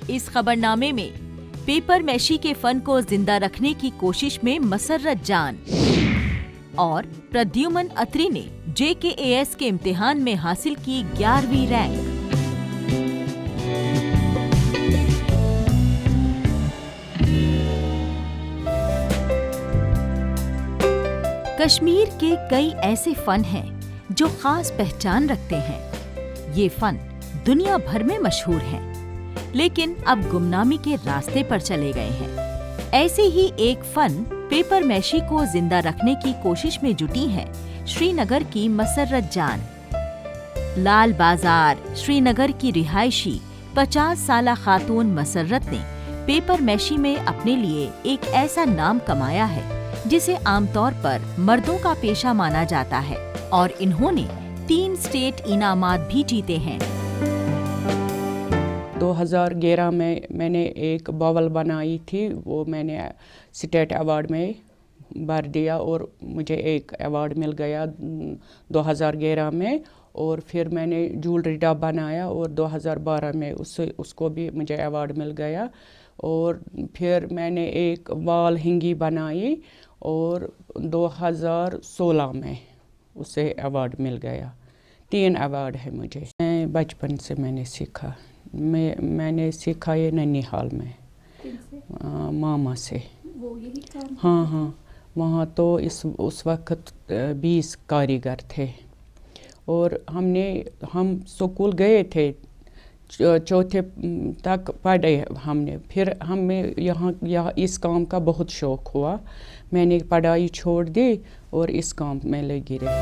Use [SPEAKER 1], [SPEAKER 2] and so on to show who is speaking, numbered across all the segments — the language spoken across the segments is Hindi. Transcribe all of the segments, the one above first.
[SPEAKER 1] इस खबरनामे में पेपर मैशी के फन को जिंदा रखने की कोशिश में मसर्रत जान और प्रद्युमन अत्री ने JKAS के इम्तिहान में हासिल की 11वीं रैंक। कश्मीर के कई ऐसे फन हैं जो खास पहचान रखते हैं। ये फन दुनिया भर में मशहूर हैं, लेकिन अब गुमनामी के रास्ते पर चले गए हैं। ऐसे ही एक फन पेपर मैशी को जिंदा रखने की कोशिश में जुटी है श्रीनगर की मसर्रत जान। लाल बाजार श्रीनगर की रिहायशी 50 साला खातून मसर्रत ने पेपर मैशी में अपने लिए एक ऐसा नाम कमाया है जिसे आमतौर पर मर्दों का पेशा माना जाता है, और इन्होंने 3 स्टेट इनामात भी जीते हैं।
[SPEAKER 2] 2011 में मैंने एक बावल बनाई थी, वो मैंने स्टेट अवार्ड में भर दिया और मुझे एक अवार्ड मिल गया 2011 में। और फिर मैंने ज्वेलरी डा बनाया और 2012 में उसको भी मुझे अवार्ड मिल गया। और फिर मैंने एक वाल हिंगी बनाई और 2016 में उसे अवार्ड मिल गया। 3 अवार्ड है मुझे। मैं बचपन से मैंने सीखा। मैंने सीखा ये नैनीहाल में मामा से।
[SPEAKER 3] वो यही काम?
[SPEAKER 2] हाँ, वहाँ तो उस वक्त 20 कारीगर थे और हम स्कूल गए थे, चौथे तक पढ़े हमने। फिर हमें यहाँ इस काम का बहुत शौक़ हुआ। मैंने पढ़ाई छोड़ दी और इस काम में लगी रही।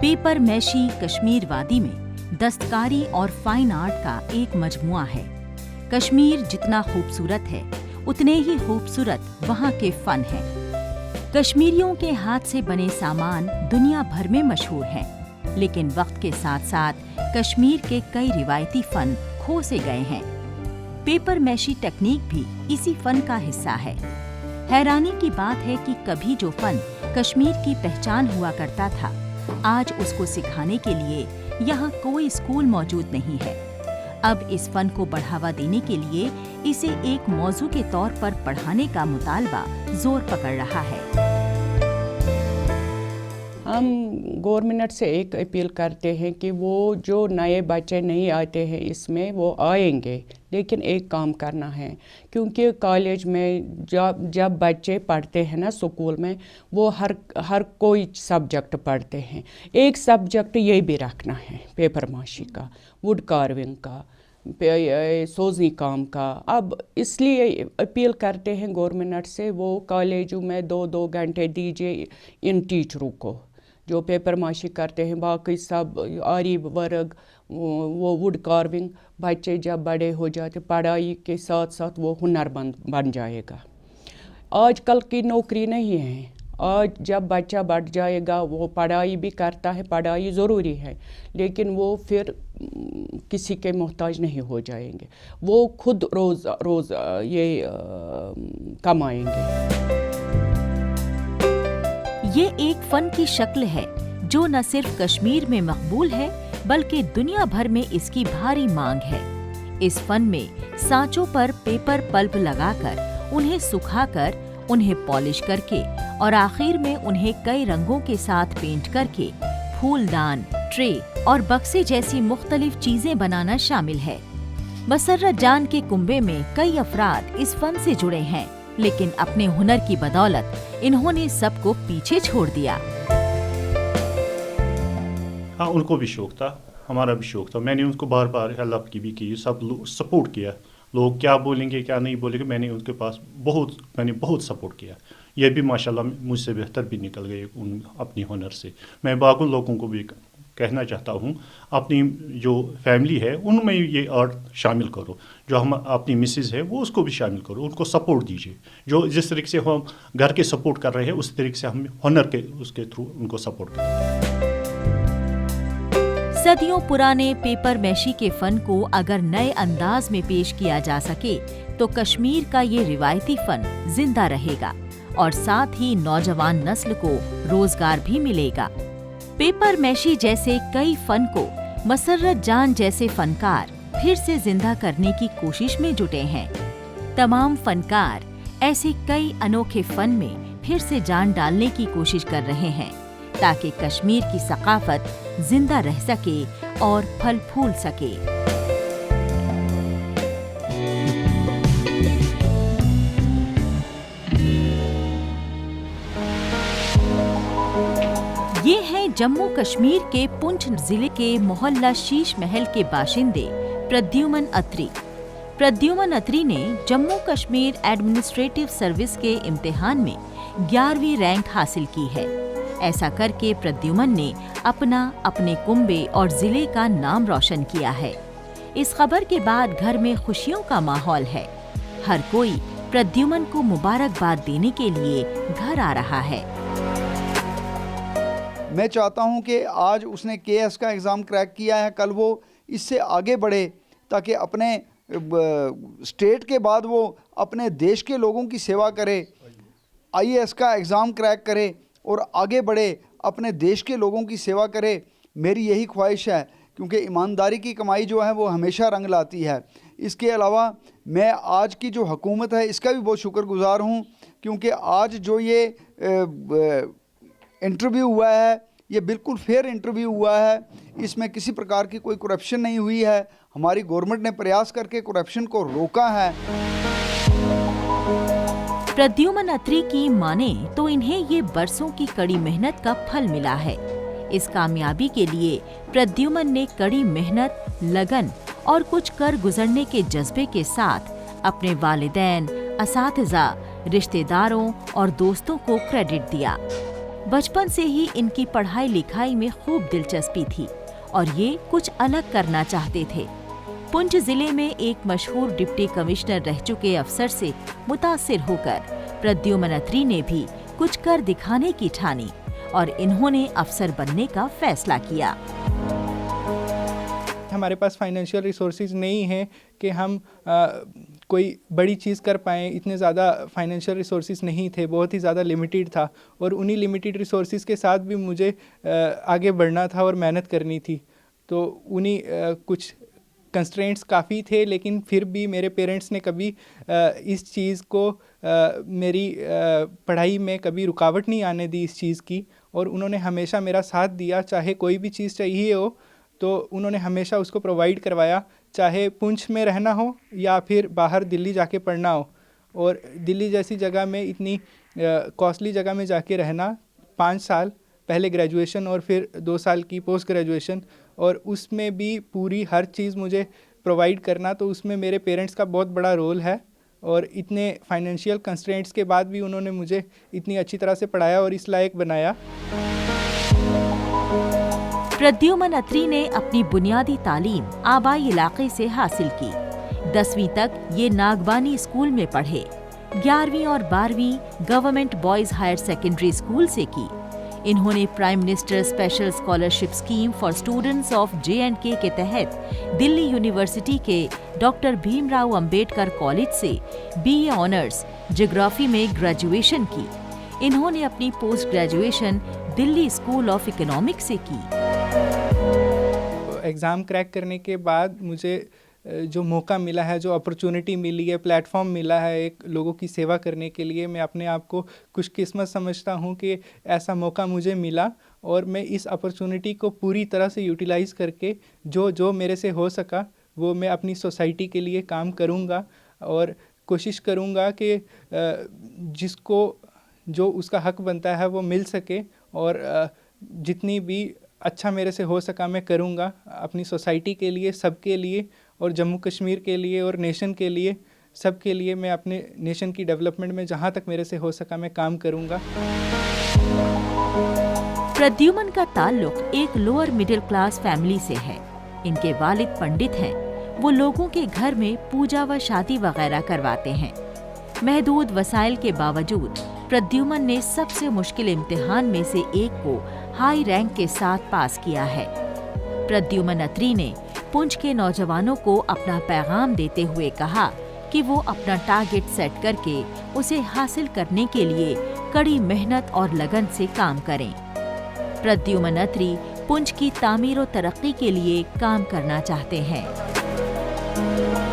[SPEAKER 1] पेपर मैशी कश्मीर वादी में दस्तकारी और फाइन आर्ट का एक मजमुआ है। कश्मीर जितना खूबसूरत है उतने ही खूबसूरत वहाँ के फन हैं। कश्मीरियों के हाथ से बने सामान दुनिया भर में मशहूर हैं, लेकिन वक्त के साथ साथ कश्मीर के कई रिवायती फन खो से गए हैं। पेपर मैशी टेक्निक भी इसी फन का हिस्सा है। हैरानी की बात है कि कभी जो फन कश्मीर की पहचान हुआ करता था, आज उसको सिखाने के लिए यहाँ कोई स्कूल मौजूद नहीं है। अब इस फन को बढ़ावा देने के लिए इसे एक मौजू के तौर पर पढ़ाने का मुतालबा जोर पकड़ रहा है।
[SPEAKER 2] हम गवर्नमेंट से एक अपील करते हैं कि वो जो नए बच्चे नहीं आते हैं इसमें वो आएंगे, लेकिन एक काम करना है, क्योंकि कॉलेज में जब बच्चे पढ़ते हैं ना स्कूल में, वो हर कोई सब्जेक्ट पढ़ते हैं। एक सब्जेक्ट ये भी रखना है पेपर माशी का, वुड कार्विंग का, सोजनी काम का। अब इसलिए अपील करते हैं गवर्नमेंट से वो कॉलेजों में 2-2 घंटे दीजिए इन टीचरों को जो पेपर माशी करते हैं। बाकी सब आरी वर्क, वो वुड कार्विंग, बच्चे जब बड़े हो जाते पढ़ाई के साथ साथ वो हुनरमंद बन जाएगा। आजकल की नौकरी नहीं है। आज जब बच्चा बढ़ जाएगा वो पढ़ाई भी करता है, पढ़ाई ज़रूरी है, लेकिन वो फिर किसी के मोहताज नहीं हो जाएंगे। वो खुद रोज़ ये कमाएंगे।
[SPEAKER 1] ये एक फन की शक्ल है जो न सिर्फ कश्मीर में मकबूल है बल्कि दुनिया भर में इसकी भारी मांग है। इस फन में सांचों पर पेपर पल्प लगाकर, उन्हें सुखाकर, उन्हें पॉलिश करके और आखिर में उन्हें कई रंगों के साथ पेंट करके फूलदान, ट्रे और बक्से जैसी मुख्तलिफ चीजें बनाना शामिल है। मसर्रत जान के कुंबे में कई अफराद इस फन से जुड़े हैं, लेकिन अपने हुनर की बदौलत इन्होंने सबको पीछे छोड़ दिया।
[SPEAKER 4] हाँ, उनको भी शौक था, हमारा भी शौक था। मैंने उनको बार बार हेल्प की भी की, सब सपोर्ट किया। लोग क्या बोलेंगे क्या नहीं बोलेंगे, मैंने उनके पास मैंने बहुत सपोर्ट किया। ये भी माशाल्लाह मुझसे बेहतर भी निकल गए अपनी हुनर से। मैं बाकी लोगों को भी कहना चाहता हूँ, अपनी जो फैमिली है उनमें ये आर्ट शामिल करो। जो हम अपनी मिसेज है वो उसको भी शामिल करो, उनको सपोर्ट दीजिए। जो जिस तरीके से हम घर के सपोर्ट कर रहे हैं उस तरीके से हम हुनर के उसके थ्रू उनको सपोर्ट करें।
[SPEAKER 1] सदियों पुराने पेपर मैशी के फन को अगर नए अंदाज में पेश किया जा सके तो कश्मीर का ये रिवायती फन जिंदा रहेगा और साथ ही नौजवान नस्ल को रोजगार भी मिलेगा। पेपर मैशी जैसे कई फन को मसर्रत जान जैसे फनकार फिर से जिंदा करने की कोशिश में जुटे हैं। तमाम फनकार ऐसे कई अनोखे फन में फिर से जान डालने की कोशिश कर रहे हैं ताकि कश्मीर की सकाफत जिंदा रह सके और फल फूल सके। ये हैं जम्मू कश्मीर के पुंछ जिले के मोहल्ला शीश महल के बाशिंदे प्रद्युमन अत्री। प्रद्युमन अत्री ने जम्मू कश्मीर एडमिनिस्ट्रेटिव सर्विस के इम्तिहान में 11वीं रैंक हासिल की है। ऐसा करके प्रद्युमन ने अपने कुंबे और जिले का नाम रोशन किया है। इस खबर के बाद घर में खुशियों का माहौल है। हर कोई प्रद्युमन को मुबारकबाद देने के लिए घर आ रहा है।
[SPEAKER 3] मैं चाहता हूं कि आज उसने केएस का एग्ज़ाम क्रैक किया है, कल वो इससे आगे बढ़े ताकि अपने स्टेट के बाद वो अपने देश के लोगों की सेवा करे, आईएएस का एग्ज़ाम क्रैक करे और आगे बढ़े, अपने देश के लोगों की सेवा करे। मेरी यही ख्वाहिश है, क्योंकि ईमानदारी की कमाई जो है वो हमेशा रंग लाती है। इसके अलावा मैं आज की जो हुकूमत है इसका भी बहुत शुक्रगुजार हूँ, क्योंकि आज जो ये इंटरव्यू हुआ है ये बिल्कुल फेयर इंटरव्यू हुआ है। इसमें किसी प्रकार की कोई करप्शन नहीं हुई है। हमारी गवर्नमेंट ने प्रयास करके करप्शन को रोका है।
[SPEAKER 1] प्रद्युमन अत्री की माने तो इन्हें ये बरसों की कड़ी मेहनत का फल मिला है। इस कामयाबी के लिए प्रद्युमन ने कड़ी मेहनत, लगन और कुछ कर गुजरने के जज्बे के साथ अपने वालिदैन, असातिज़ा, रिश्तेदारों और दोस्तों को क्रेडिट दिया। बचपन से ही इनकी पढ़ाई लिखाई में खूब दिलचस्पी थी और ये कुछ अलग करना चाहते थे। पुंछ जिले में एक मशहूर डिप्टी कमिश्नर रह चुके अफसर से मुतासिर होकर प्रद्युमन अत्री ने भी कुछ कर दिखाने की ठानी और इन्होंने अफसर बनने का फैसला किया।
[SPEAKER 5] हमारे पास फाइनेंशियल रिसोर्सेज नहीं है कि हम कोई बड़ी चीज़ कर पाएँ। इतने ज़्यादा फाइनेंशियल रिसोर्सेज नहीं थे, बहुत ही ज़्यादा लिमिटेड था और उन्हीं लिमिटेड रिसोर्सेज के साथ भी मुझे आगे बढ़ना था और मेहनत करनी थी। तो उन्हीं कुछ कंस्ट्रेंट्स काफ़ी थे, लेकिन फिर भी मेरे पेरेंट्स ने कभी इस चीज़ को मेरी पढ़ाई में कभी रुकावट नहीं आने दी इस चीज़ की, और उन्होंने हमेशा मेरा साथ दिया। चाहे कोई भी चीज़ चाहिए हो तो उन्होंने हमेशा उसको प्रोवाइड करवाया, चाहे पुंछ में रहना हो या फिर बाहर दिल्ली जाके पढ़ना हो। और दिल्ली जैसी जगह में, इतनी कॉस्टली जगह में जाके रहना, 5 साल पहले ग्रेजुएशन और फिर 2 साल की पोस्ट ग्रेजुएशन, और उसमें भी पूरी हर चीज़ मुझे प्रोवाइड करना, तो उसमें मेरे पेरेंट्स का बहुत बड़ा रोल है। और इतने फाइनेंशियल कंस्ट्रेंट्स के बाद भी उन्होंने मुझे इतनी अच्छी तरह से पढ़ाया और इस लायक बनाया।
[SPEAKER 1] प्रद्युमन अत्री ने अपनी बुनियादी तालीम आबाई इलाके से हासिल की। 10वीं तक ये नागबानी स्कूल में पढ़े। 11वीं और 12वीं government boys higher secondary school से की। इन्होंने prime minister special scholarship scheme for students of J&K के तहत दिल्ली यूनिवर्सिटी के डॉक्टर भीमराव अंबेडकर कॉलेज से BA ऑनर्स ज्योग्राफी में ग्रेजुएशन की। इन्होंने अपनी post graduation Delhi school of economics से की।
[SPEAKER 5] एग्ज़ाम क्रैक करने के बाद मुझे जो मौका मिला है, जो अपॉर्चुनिटी मिली है, प्लेटफॉर्म मिला है एक लोगों की सेवा करने के लिए, मैं अपने आप को खुशकिस्मत समझता हूँ कि ऐसा मौका मुझे मिला। और मैं इस अपॉर्चुनिटी को पूरी तरह से यूटिलाइज़ करके जो मेरे से हो सका वो मैं अपनी सोसाइटी के लिए काम करूँगा और कोशिश करूँगा कि जिसको जो उसका हक बनता है वो मिल सके, और जितनी भी अच्छा मेरे से हो सका मैं करूँगा अपनी सोसाइटी के लिए, सबके लिए, और जम्मू कश्मीर के लिए और नेशन के लिए, सबके लिए। मैं अपने नेशन की डेवलपमेंट में जहाँ तक मेरे से हो सका मैं काम करूँगा।
[SPEAKER 1] प्रद्युमन का ताल्लुक एक लोअर मिडिल क्लास फैमिली से है। इनके वालिद पंडित हैं। वो लोगों के घर में पूजा व शादी वगैरह करवाते हैं। महदूद वसाइल के बावजूद प्रद्युमन ने सबसे मुश्किल इम्तिहान में से एक को हाई रैंक के साथ पास किया है। प्रद्युमन अत्री ने पुंछ के नौजवानों को अपना पैगाम देते हुए कहा कि वो अपना टारगेट सेट करके उसे हासिल करने के लिए कड़ी मेहनत और लगन से काम करें। प्रद्युमन अत्री पुंछ की तामीर और तरक्की के लिए काम करना चाहते हैं। है।